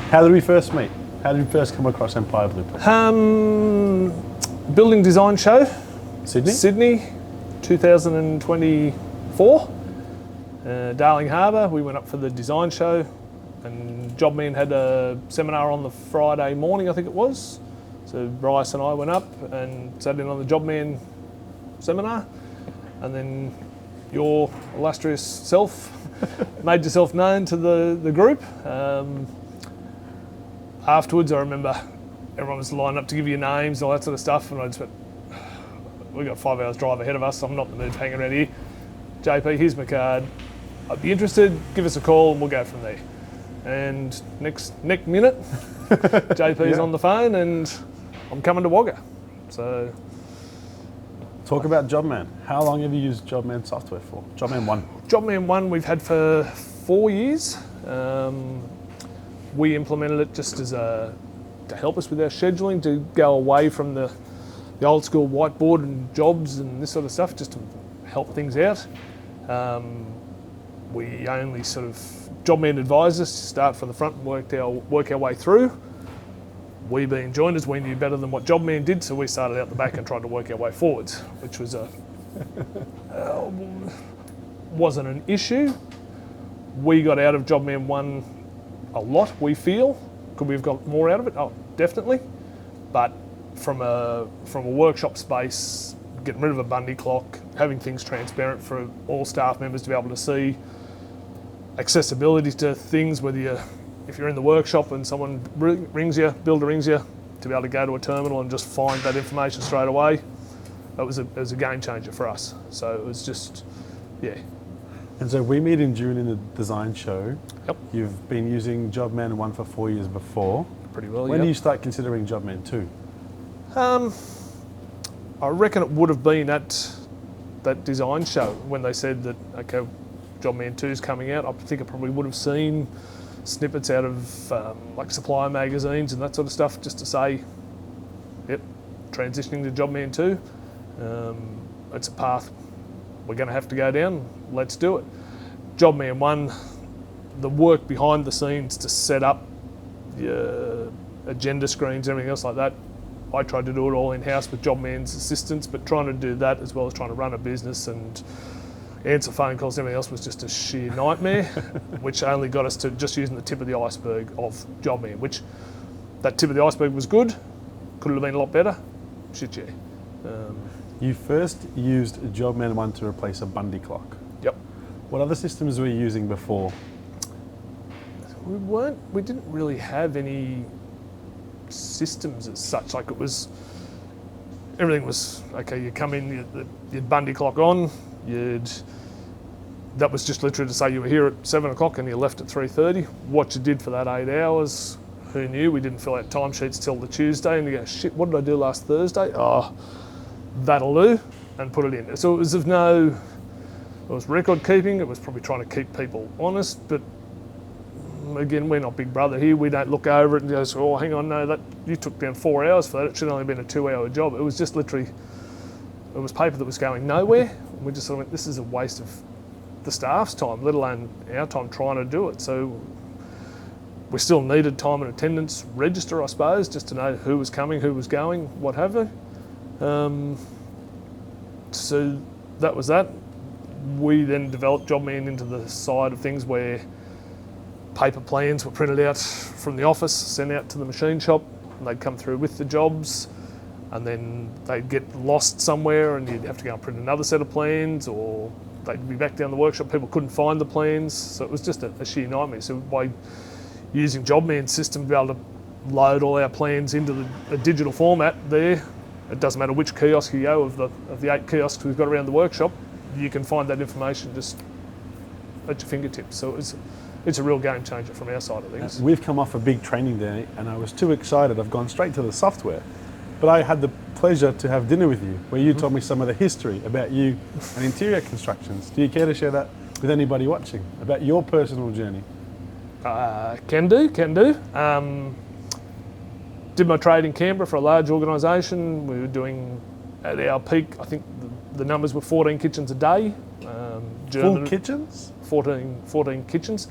How did we first meet? How did we first come across Empire Blueprint? Building design show, Sydney? Sydney, 2024. Darling Harbour, we went up for the design show, and Jobman had a seminar on the Friday morning, I think it was. So Bryce and I went up and sat in on the Jobman seminar, and then your illustrious self made yourself known to the group. Afterwards, I remember everyone was lined up to give you names and all that sort of stuff, and I just went, we've got 5 hours drive ahead of us, so I'm not in the mood to hang around here. JP, here's my card. I'd be interested, give us a call and we'll go from there. And next minute, JP's on the phone and I'm coming to Wagga. So, talk about Jobman. How long have you used Jobman software for? Jobman 1? Jobman 1 we've had for 4 years. We implemented it just as to help us with our scheduling, to go away from the old school whiteboard and jobs and this sort of stuff, just to help things out. We only Jobman advised us to start from the front and work our way through. We being joiners, we knew better than what Jobman did, so we started out the back and tried to work our way forwards, which was wasn't an issue. We got out of Jobman 1 a lot, we feel. Could we have got more out of it? Oh, definitely. But from a workshop space, getting rid of a Bundy clock, having things transparent for all staff members to be able to see, accessibility to things, if you're in the workshop and someone rings you, builder rings you, to be able to go to a terminal and just find that information straight away, it was a game changer for us. So it was just, yeah. And so we meet in June in the design show. Yep. You've been using Jobman 1 for 4 years before. Pretty well, When do you start considering Jobman 2? I reckon it would have been at that design show when they said that, okay, Jobman 2 is coming out. I think I probably would have seen snippets out of like supplier magazines and that sort of stuff, just to say, yep, transitioning to Jobman 2. It's a path we're going to have to go down. Let's do it. Jobman 1, the work behind the scenes to set up your agenda screens, everything else like that, I tried to do it all in-house with Jobman's assistance, but trying to do that as well as trying to run a business and answer phone calls and everything else was just a sheer nightmare, which only got us to just using the tip of the iceberg of Jobman, which that tip of the iceberg was good, could have been a lot better, shit yeah. You first used Jobman 1 to replace a Bundy clock. Yep. What other systems were you using before? We didn't really have any systems as such. Like everything was, okay, you come in, you'd Bundy clock on, that was just literally to say you were here at 7 o'clock and you left at 3:30. What you did for that 8 hours, who knew? We didn't fill out timesheets till the Tuesday and you go, shit, what did I do last Thursday? Oh, that'll do, and put it in. So it was it was record keeping, it was probably trying to keep people honest, but again, we're not Big Brother here, we don't look over it and go, oh, hang on, no, that you took down 4 hours for that, it should have only been a 2-hour job. It was just literally, it was paper that was going nowhere, and we just sort of went, this is a waste of the staff's time, let alone our time trying to do it. So we still needed time and attendance register, I suppose, just to know who was coming, who was going, what have you. So that was that. We then developed Jobman into the side of things where paper plans were printed out from the office, sent out to the machine shop, and they'd come through with the jobs, and then they'd get lost somewhere and you'd have to go and print another set of plans, or they'd be back down the workshop, people couldn't find the plans, so it was just a sheer nightmare. So by using Jobman's system to be able to load all our plans into a digital format there, it doesn't matter which kiosk you go, of the 8 kiosks we've got around the workshop, you can find that information just at your fingertips. So it's a real game changer from our side of things. We've come off a big training day and I was too excited. I've gone straight to the software. But I had the pleasure to have dinner with you where you told me some of the history about you and interior constructions. Do you care to share that with anybody watching, about your personal journey? Can do. Did my trade in Canberra for a large organisation. We were doing, at our peak, I think the numbers were 14 kitchens a day. Full kitchens? 14 kitchens.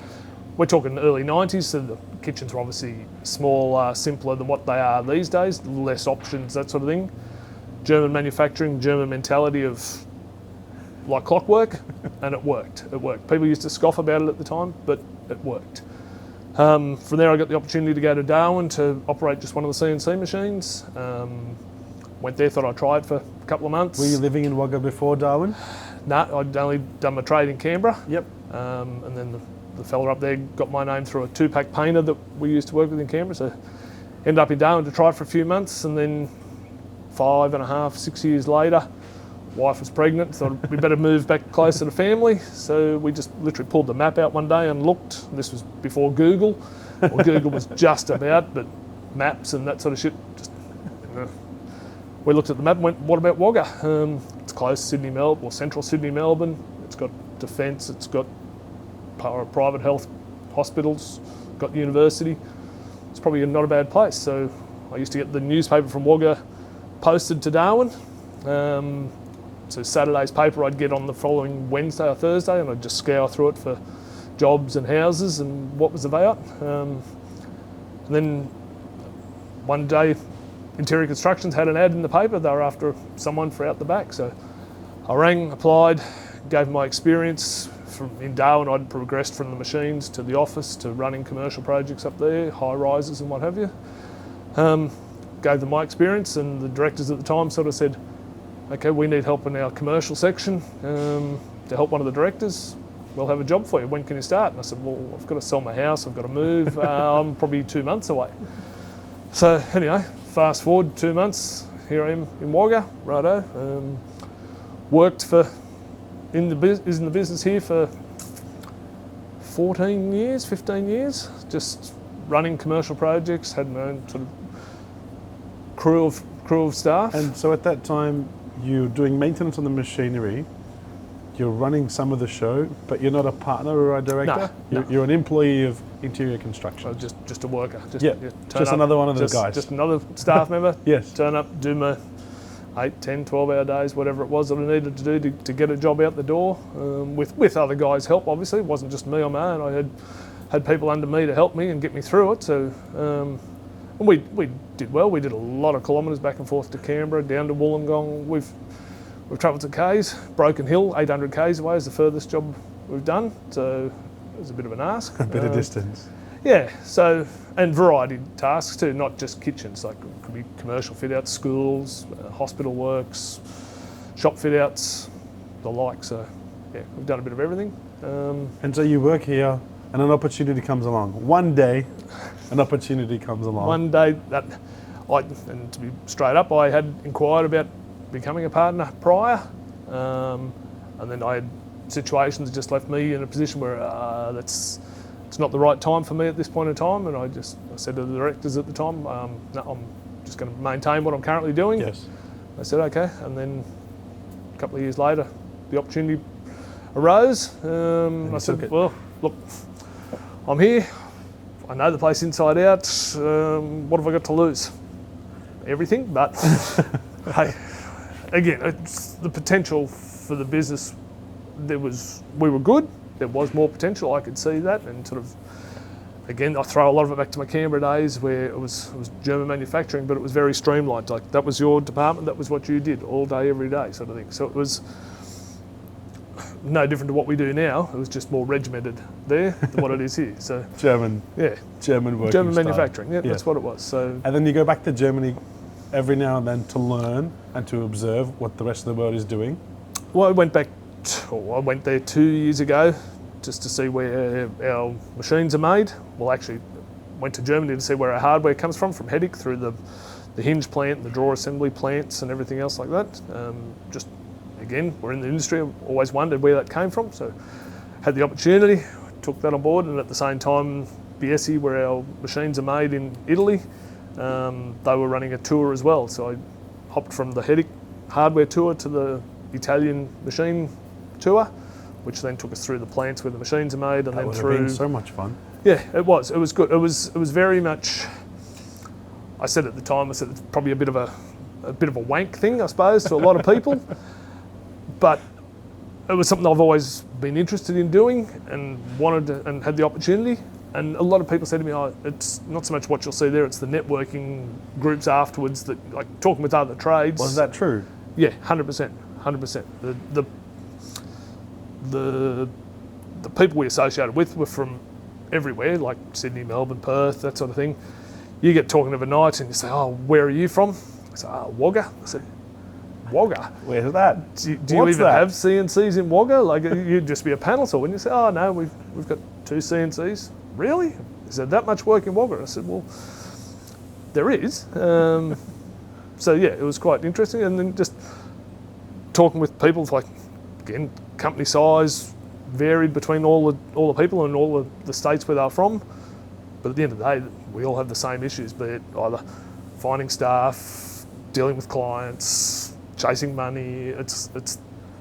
we're talking early 90s, so the kitchens were obviously smaller, simpler than what they are these days, less options, that sort of thing. German manufacturing, German mentality of like clockwork, and it worked. It worked. People used to scoff about it at the time, but it worked. From there, I got the opportunity to go to Darwin to operate just one of the CNC machines. Went there, thought I'd try it for a couple of months. Were you living in Wagga before Darwin? No, I'd only done my trade in Canberra. Yep. And then the fella up there got my name through a two-pack painter that we used to work with in Canberra. So ended up in Darwin to try it for a few months, and then 5.5, 6 years later, wife was pregnant, thought we better move back closer to family. So we just literally pulled the map out one day and looked. This was before Google, or Google was just about, but maps and that sort of shit. We looked at the map and went, what about Wagga? It's close, Sydney, Melbourne, or central Sydney, Melbourne. It's got defence, it's got private health hospitals, got the university. It's probably not a bad place. So I used to get the newspaper from Wagga posted to Darwin. So Saturday's paper I'd get on the following Wednesday or Thursday, and I'd just scour through it for jobs and houses and what was about. And then one day, Interior Constructions had an ad in the paper. They were after someone for out the back. So I rang, applied, gave my experience. In Darwin, I'd progressed from the machines to the office to running commercial projects up there, high rises and what have you. Gave them my experience, and the directors at the time sort of said, okay, we need help in our commercial section to help one of the directors. We'll have a job for you. When can you start? And I said, well, I've got to sell my house, I've got to move. I'm probably 2 months away. So anyway, fast forward 2 months, here I am in Wagga, righto. Worked in the business here for 14 years, 15 years, just running commercial projects, had my own sort of crew of staff. And so at that time, you're doing maintenance on the machinery, you're running some of the show, but you're not a partner or a director? No. You're an employee of Interior Construction. So just a worker. Just Another one of the guys. Just another staff member. Yes. Turn up, do my 8, 10, 12-hour days, whatever it was that I needed to do to get a job out the door, with other guys' help, obviously. It wasn't just me on my own. I had people under me to help me and get me through it. So and we did well. We did a lot of kilometres back and forth to Canberra, down to Wollongong. We've travelled to K's. Broken Hill, 800 K's away is the furthest job we've done. So it was a bit of an ask. A bit of distance. Yeah, so, and variety of tasks too, not just kitchens, like it could be commercial fit outs, schools, hospital works, shop fit outs, the like. So yeah, we've done a bit of everything. And so you work here and an opportunity comes along. One day, an opportunity comes along. One day, and to be straight up, I had inquired about becoming a partner prior, and then I had situations that just left me in a position where it's not the right time for me at this point in time, and I said to the directors at the time, no, I'm just going to maintain what I'm currently doing. Yes. They said okay, and then a couple of years later, the opportunity arose. I said, well, look, I'm here. I know the place inside out. What have I got to lose? Everything, but hey, again, it's the potential for the business. We were good. There was more potential. I could see that, and sort of, again, I throw a lot of it back to my Canberra days where it was German manufacturing, but it was very streamlined. Like that was your department, that was what you did all day, every day, sort of thing. So it was no different to what we do now. It was just more regimented there than what it is here. So German working German style. manufacturing. Yeah, that's what it was. So and then you go back to Germany every now and then to learn and to observe what the rest of the world is doing. Well, I went there 2 years ago just to see where our machines are made. Well, actually, went to Germany to see where our hardware comes from Headache through the hinge plant, the drawer assembly plants and everything else like that. Just, again, we're in the industry, I've always wondered where that came from. So had the opportunity, took that on board, and at the same time, Biesi, where our machines are made in Italy, they were running a tour as well. So I hopped from the Headache hardware tour to the Italian machine tour, which then took us through the plants where the machines are made, and that then would through. Have been so much fun. Yeah, it was good. It was very much. I said at the time, it's probably a bit of a wank thing, I suppose, to a lot of people, but it was something I've always been interested in doing and wanted to, and had the opportunity. And a lot of people say to me, oh, it's not so much what you'll see there, it's the networking groups afterwards that, like, talking with other trades. Was that true? Yeah, 100%, 100%. The people we associated with were from everywhere, like Sydney, Melbourne, Perth, that sort of thing. You get talking overnight and you say, oh, where are you from? I say, oh, Wagga. I said, Wagga? Where's that? Do you even have CNCs in Wagga? Like, you'd just be a panel saw. And you say, oh, no, we've got 2 CNCs. Really? Is there that much work in Wagga? I said, well, there is. So, yeah, it was quite interesting. And then just talking with people, like, again, company size varied between all the people and all the states where they're from. But at the end of the day, we all have the same issues, be it either finding staff, dealing with clients, chasing money. It's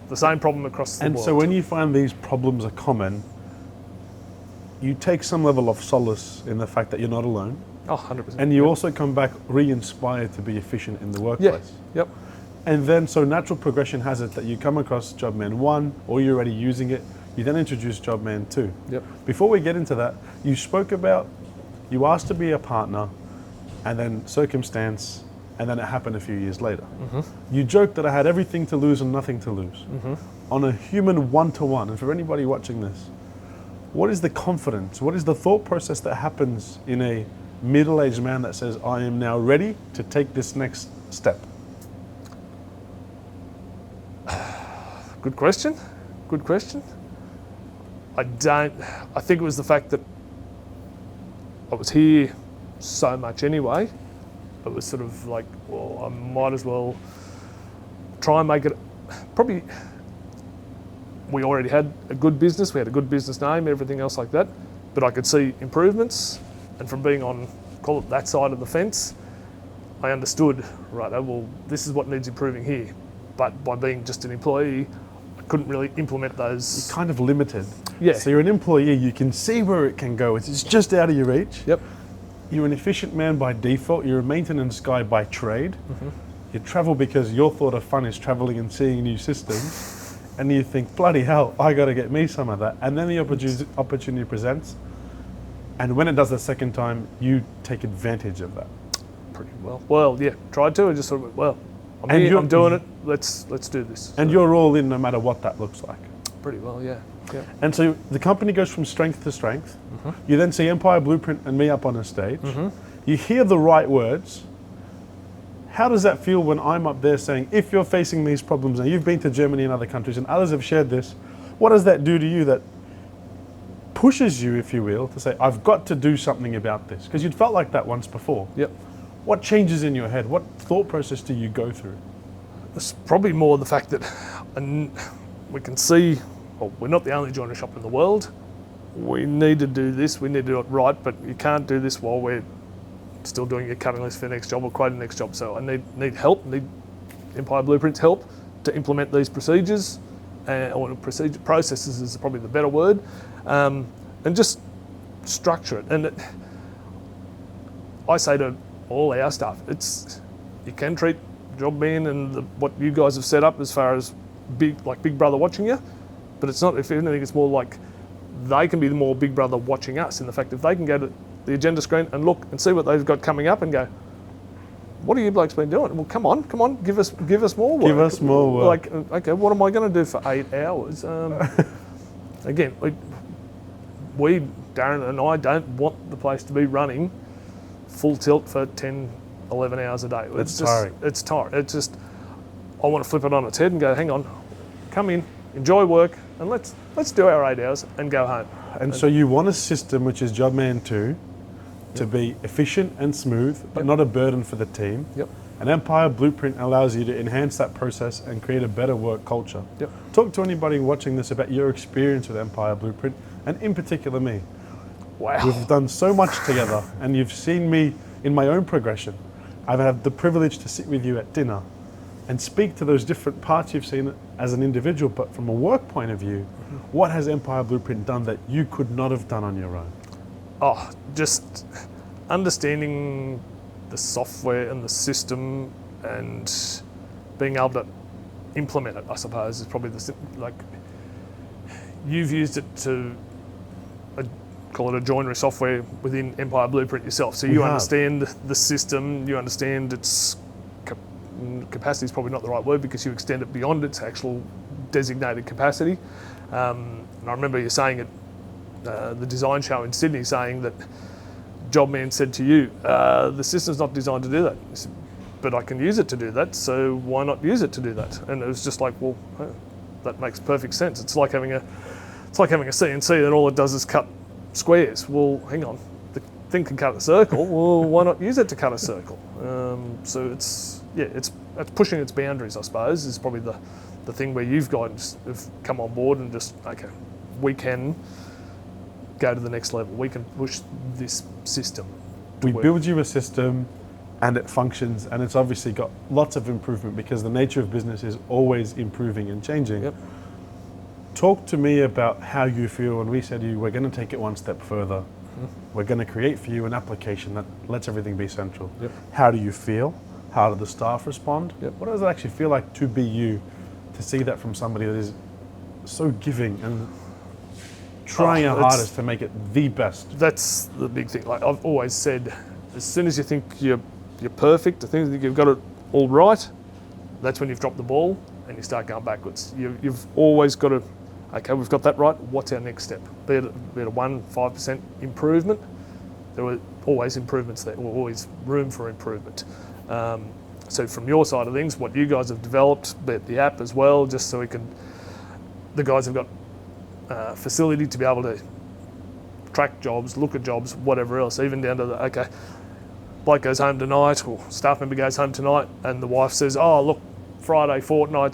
the same problem across the world. And so when you find these problems are common, you take some level of solace in the fact that you're not alone. Oh, 100%. And you also come back re-inspired to be efficient in the workplace. Yeah. Yep. And then, so natural progression has it that you come across Jobman 1, or you're already using it, you then introduce Jobman 2. Yep. Before we get into that, you spoke about, you asked to be a partner, and then circumstance, and then it happened a few years later. Mm-hmm. You joked that I had everything to lose and nothing to lose. Mm-hmm. On a human one-to-one, and for anybody watching this, what is the confidence, what is the thought process that happens in a middle-aged man that says, I am now ready to take this next step? Good question. Good question. I think it was the fact that I was here so much anyway. It was sort of like, well, I might as well try and make it. Probably, we already had a good business. We had a good business name, everything else like that. But I could see improvements. And from being on, call it that side of the fence, I understood, right, oh, well, this is what needs improving here. But by being just an employee, I couldn't really implement those. You're kind of limited. Yeah. So you're an employee, you can see where it can go. It's just out of your reach. Yep. You're an efficient man by default. You're a maintenance guy by trade. Mm-hmm. You travel because your thought of fun is traveling and seeing new systems. And you think, bloody hell, I got to get me some of that. And then the opportunity presents. And when it does the second time, you take advantage of that. Pretty well. Well, yeah, tried to. I just sort of went, well, I'm doing it. Let's do this. And you're all in no matter what that looks like. Pretty well, yeah. And so the company goes from strength to strength. Mm-hmm. You then see Empire Blueprint and me up on a stage. Mm-hmm. You hear the right words. How does that feel when I'm up there saying, if you're facing these problems, and you've been to Germany and other countries and others have shared this, what does that do to you that pushes you, if you will, to say, I've got to do something about this? Because you'd felt like that once before. Yep. What changes in your head? What thought process do you go through? It's probably more the fact that we can see, well, we're not the only joinery shop in the world. We need to do this, we need to do it right, but you can't do this while we're still doing your cutting list for the next job or quoting the next job. So I need help, need Empire Blueprint's help to implement these procedures, or processes is probably the better word, and just structure it. And I say to all our staff, you can treat Jobman and what you guys have set up as far as Big Brother watching you, but it's not. If anything, it's more like they can be the more Big Brother watching us. In the fact, if they can go to the agenda screen and look and see what they've got coming up and go, what have you blokes been doing? Well, come on, give us more work. Give us more work. Like, okay, what am I going to do for 8 hours? Again, we, Darren and I, don't want the place to be running full tilt for 10, 11 hours a day. It's tiring. It's tiring. It's just, I want to flip it on its head and go, hang on, come in, enjoy work, and let's do our 8 hours and go home. And so you want a system, which is Jobman 2, to be efficient and smooth, but not a burden for the team. Yep. An Empire Blueprint allows you to enhance that process and create a better work culture. Yep. Talk to anybody watching this about your experience with Empire Blueprint, and in particular me. Wow. We've done so much together, and you've seen me in my own progression. I've had the privilege to sit with you at dinner and speak to those different parts you've seen as an individual, but from a work point of view, what has Empire Blueprint done that you could not have done on your own? Oh, just understanding the software and the system and being able to implement it, I suppose, is probably you've used it to a call it a joinery software within Empire Blueprint yourself. So you understand the system, you understand its capacity is probably not the right word because you extend it beyond its actual designated capacity. And I remember you saying at the design show in Sydney, saying that Jobman said to you, the system's not designed to do that. He said, but I can use it to do that, so why not use it to do that? And it was just like, well, that makes perfect sense. It's like having a CNC that all it does is cut squares. Well, hang on, the thing can cut a circle. Well, why not use it to cut a circle? So it's pushing its boundaries, I suppose, is probably the thing where you've guys have come on board and just, okay, we can go to the next level. We can push this system. We build you a system and it functions, and it's obviously got lots of improvement because the nature of business is always improving and changing. Yep. Talk to me about how you feel when we said to you, we're going to take it one step further. We're going to create for you an application that lets everything be central. Yep. How do you feel? How do the staff respond? Yep. What does it actually feel like to be you, to see that from somebody that is so giving and trying our hardest to make it the best? That's the big thing. Like I've always said, as soon as you think you're perfect, as soon as you think you've got it all right, that's when you've dropped the ball and you start going backwards. You've always got to, okay, we've got that right, what's our next step? Be it a 1-5% improvement, there were always improvements there, or always room for improvement. So from your side of things, what you guys have developed, be it the app as well, just so the guys have got facility to be able to track jobs, look at jobs, whatever else, even down to okay, bloke goes home tonight, or staff member goes home tonight, and the wife says, oh, look, Friday fortnight,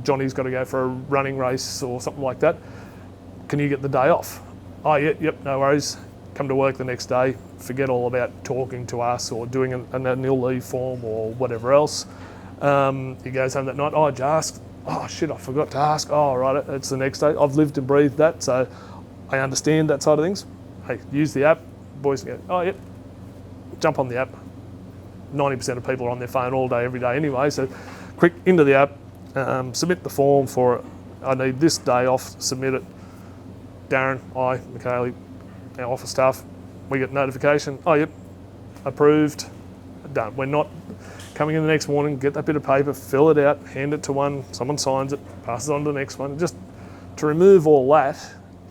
Johnny's got to go for a running race or something like that. Can you get the day off? Oh, yep, no worries. Come to work the next day, forget all about talking to us or doing an ill leave form or whatever else. He goes home that night, oh, did you ask? Oh, shit, I forgot to ask. Oh, right, it's the next day. I've lived and breathed that, so I understand that side of things. Hey, use the app. Boys go, oh, yep, jump on the app. 90% of people are on their phone all day, every day anyway, so quick, into the app, submit the form for it. I need this day off, submit it. Darren, Michaeli, our office staff, we get notification, oh yep, approved, done. We're not coming in the next morning, get that bit of paper, fill it out, hand it to one, someone signs it, passes on to the next one. Just to remove all that,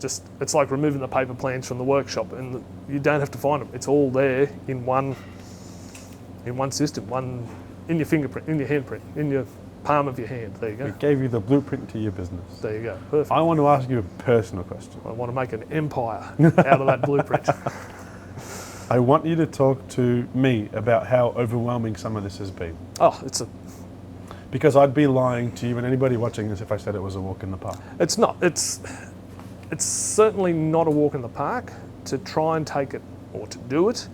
it's like removing the paper plans from the workshop, and you don't have to find them. It's all there in one system, in your fingerprint, in your handprint, in your palm of your hand. There you go. It gave you the blueprint to your business. There you go. Perfect. I want to ask you a personal question. I want to make an empire out of that blueprint. I want you to talk to me about how overwhelming some of this has been. Oh, because I'd be lying to you and anybody watching this if I said it was a walk in the park. It's not. It's certainly not a walk in the park to try and take it or to do it,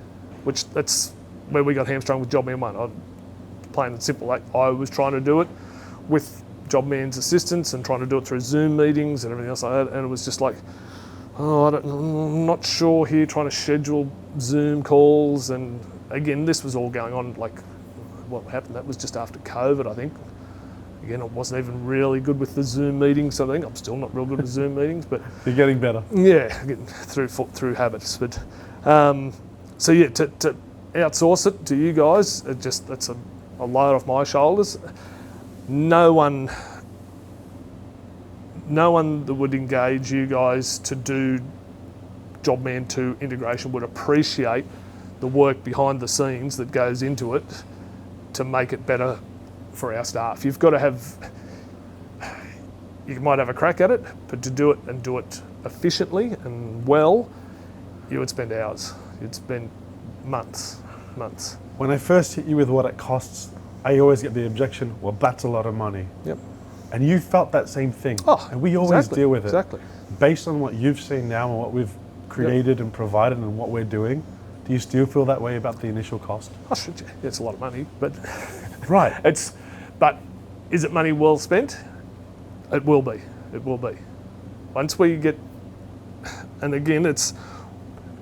which that's where we got hamstrung with Jobman 1. Plain and simple, like I was trying to do it with Jobman's assistance and trying to do it through Zoom meetings and everything else like that, and it was just like, I'm not sure here, trying to schedule Zoom calls, and again, this was all going on, like, what happened, that was just after COVID, I think. Again, I wasn't even really good with the Zoom meetings, so I think I'm still not real good with Zoom meetings, but... You're getting better. Yeah, getting through habits, but... so yeah, to outsource it to you guys, that's a load off my shoulders. No one that would engage you guys to do Jobman 2 integration would appreciate the work behind the scenes that goes into it to make it better for our staff. You've got to have, you might have a crack at it, but to do it and do it efficiently and well, you would spend hours. You'd spend months. When I first hit you with what it costs, I always get the objection, well, that's a lot of money. Yep. And you felt that same thing. Oh, and we always deal with it. Exactly. Based on what you've seen now and what we've created and provided and what we're doing, do you still feel that way about the initial cost? Oh, should you? Yeah, it's a lot of money, but... Right. But is it money well spent? It will be. It will be. Once we get... And again,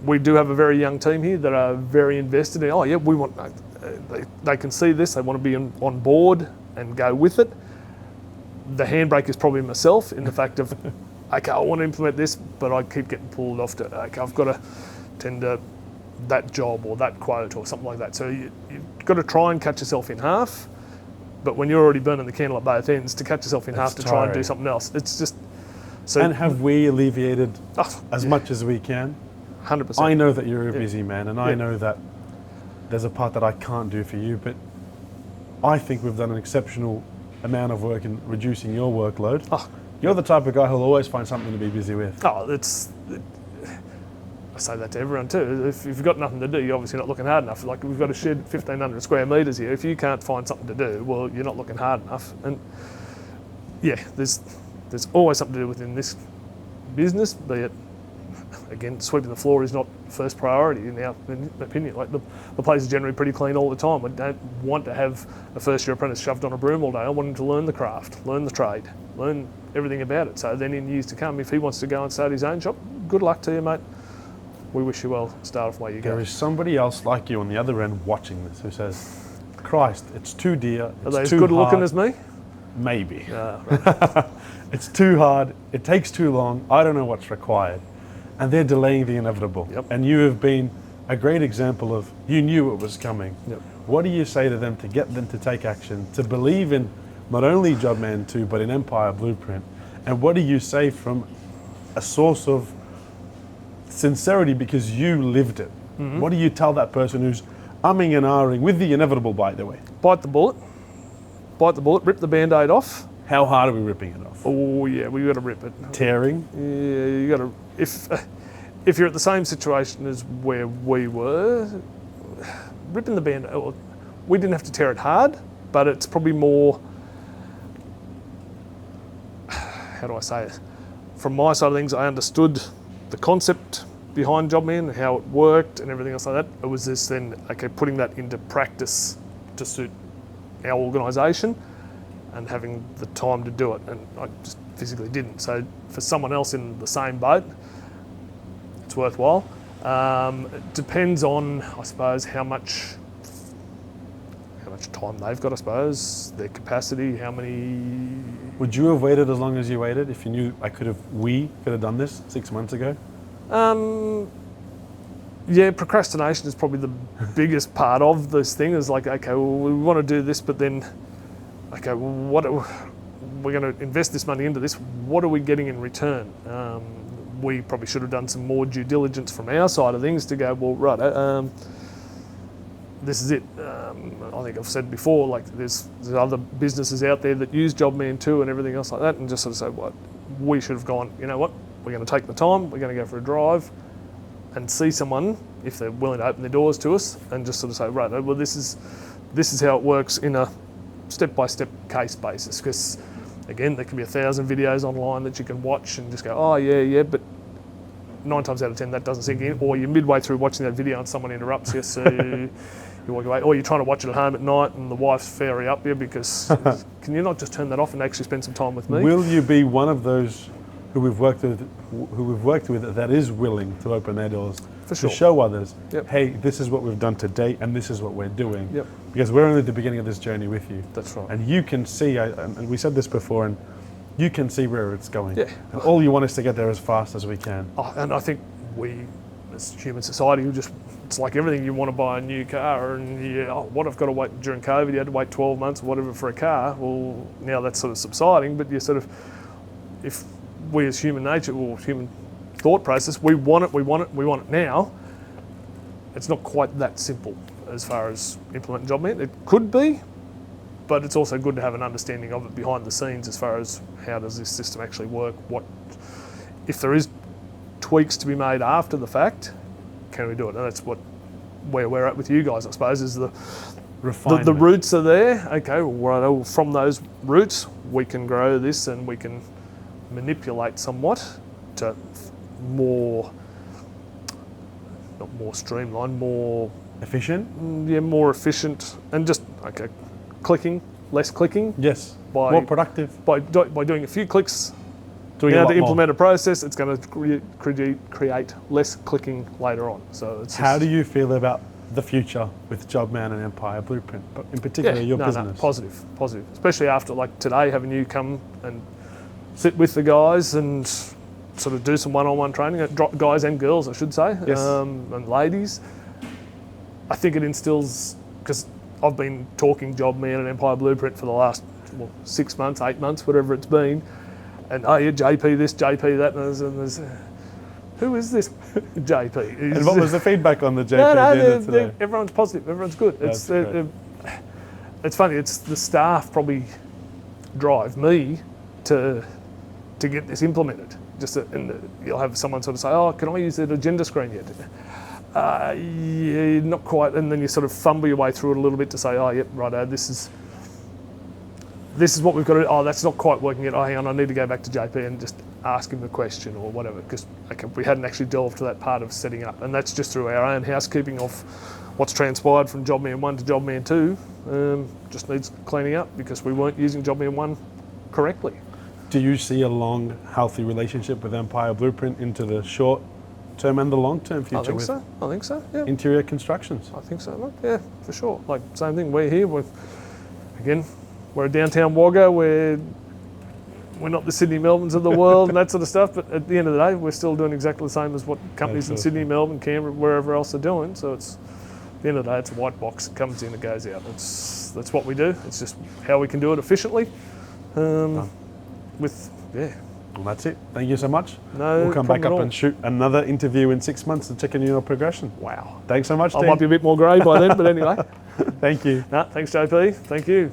we do have a very young team here that are very invested in, oh yeah, we want... They can see this, they want to be on board and go with it. The handbrake is probably myself in the fact of, okay, I want to implement this, but I keep getting pulled off to, okay, I've got to tender that job or that quote or something like that. So you've got to try and cut yourself in half, but when you're already burning the candle at both ends, to cut yourself in half to try and do something else, it's just... So, and have we alleviated as much as we can? 100%. I know that you're a busy man, and I know that there's a part that I can't do for you, but I think we've done an exceptional amount of work in reducing your workload. You're the type of guy who'll always find something to be busy with. I say that to everyone too. If you've got nothing to do, you're obviously not looking hard enough. Like, we've got a shed 1,500 square metres here. If you can't find something to do, well, you're not looking hard enough. And yeah, there's always something to do within this business, be it, again, sweeping the floor is not first priority in our opinion. Like, the place is generally pretty clean all the time. I don't want to have a first year apprentice shoved on a broom all day. I want him to learn the craft, learn the trade, learn everything about it. So then in years to come, if he wants to go and start his own shop, good luck to you, mate. We wish you well. Start off where you go. There is somebody else like you on the other end watching this who says, Christ, it's too dear, it's Are they as too good hard. looking as me? Maybe. Right. It's too hard, it takes too long, I don't know what's required. And they're delaying the inevitable. Yep. And you have been a great example of, you knew it was coming. Yep. What do you say to them to get them to take action, to believe in not only Jobman 2, but in Empire Blueprint? And what do you say from a source of sincerity because you lived it? Mm-hmm. What do you tell that person who's umming and ahhing with the inevitable, by the way? Bite the bullet, rip the Band-Aid off. How hard are we ripping it off? Oh yeah, we got to rip it. Tearing? Yeah, you got to. If you're at the same situation as where we were, ripping the Band-Aid, we didn't have to tear it hard, but it's probably more, how do I say it? From my side of things, I understood the concept behind Jobman and how it worked and everything else like that. It was this then, okay, putting that into practice to suit our organisation and having the time to do it, and I just physically didn't. So for someone else in the same boat, it's worthwhile. It depends on, I suppose, how much time they've got, I suppose, their capacity, how many... Would you have waited as long as you waited if you knew we could have done this 6 months ago? Yeah, procrastination is probably the biggest part of this thing. Is like, okay, well, we want to do this, but then, okay, well, we're going to invest this money into this. What are we getting in return? We probably should have done some more due diligence from our side of things to go, well, right, this is it. I think I've said before, like there's other businesses out there that use Jobman 2 and everything else like that, and just sort of say, what, we should have gone, you know what, we're going to take the time, we're going to go for a drive and see someone, if they're willing to open their doors to us, and just sort of say, right, well, this is how it works in a step-by-step case basis. Because again, there can be 1,000 videos online that you can watch and just go, oh yeah, but 9 times out of 10 that doesn't sink in, or you're midway through watching that video and someone interrupts you, so you walk away, or you're trying to watch it at home at night and the wife's fairy up you because can you not just turn that off and actually spend some time with me? Will you be one of those who we've worked with that is willing to open their doors For sure. to show others, Yep. hey, this is what we've done to date and this is what we're doing? Yep. Because we're only at the beginning of this journey with you. That's right. And you can see, and we said this before, and you can see where it's going. Yeah. And all you want is to get there as fast as we can. Oh, and I think we, as human society, it's like everything. You want to buy a new car, and what I've got to wait during COVID, you had to wait 12 months or whatever for a car. Well, now that's sort of subsiding, but you sort of, if we as human nature or human thought process, we want it now, it's not quite that simple as far as implementing Jobman. It could be, but it's also good to have an understanding of it behind the scenes as far as how does this system actually work, what, if there is tweaks to be made after the fact, can we do it? And that's where we're at with you guys, I suppose, is the roots are there. Okay, well, from those roots, we can grow this and we can manipulate somewhat to not more streamlined, more efficient. Yeah, more efficient, and just less clicking. Yes, more productive. By doing a few clicks. To implement a process, it's going to create less clicking later on. So it's how do you feel about the future with Jobman and Empire Blueprint, but in particular your business? Positive. Especially after like today, having you come and sit with the guys and sort of do some one-on-one training, guys and girls, I should say, Yes. and ladies. I think it instills, because I've been talking Jobman and Empire Blueprint for the last 6 months, 8 months, whatever it's been, and oh yeah, JP this, JP that, and there's who is this JP? And what was the feedback on the JP No, agenda today? everyone's positive, everyone's good. That's It's funny, it's the staff probably drive me to get this implemented. And you'll have someone sort of say, oh, can I use the agenda screen yet? Yeah, not quite. And then you sort of fumble your way through it a little bit to say, oh, yep, righto, this is what we've got to do. Oh, that's not quite working yet. Oh, hang on, I need to go back to JP and just ask him the question or whatever, because we hadn't actually delved to that part of setting up. And that's just through our own housekeeping of what's transpired from Jobman 1 to Jobman 2. Just needs cleaning up because we weren't using Jobman 1 correctly. Do you see a long, healthy relationship with Empire Blueprint into the short term and the long term future with I think so, yeah. interior constructions? I think so, look, yeah, for sure. Like, same thing, we're here, we're a downtown Wagga, we're not the Sydney Melbournes of the world and that sort of stuff, but at the end of the day, we're still doing exactly the same as what companies in Sydney, Melbourne, Canberra, wherever else are doing. So it's, at the end of the day, it's a white box, it comes in, it goes out. That's what we do. It's just how we can do it efficiently. Well, that's it. Thank you so much. No we'll come back problem up at all. and shoot another interview in 6 months to check in your progression. Wow. Thanks so much, I team. might be a bit more grey by then, but anyway. Thank you. Thanks, JP. Thank you.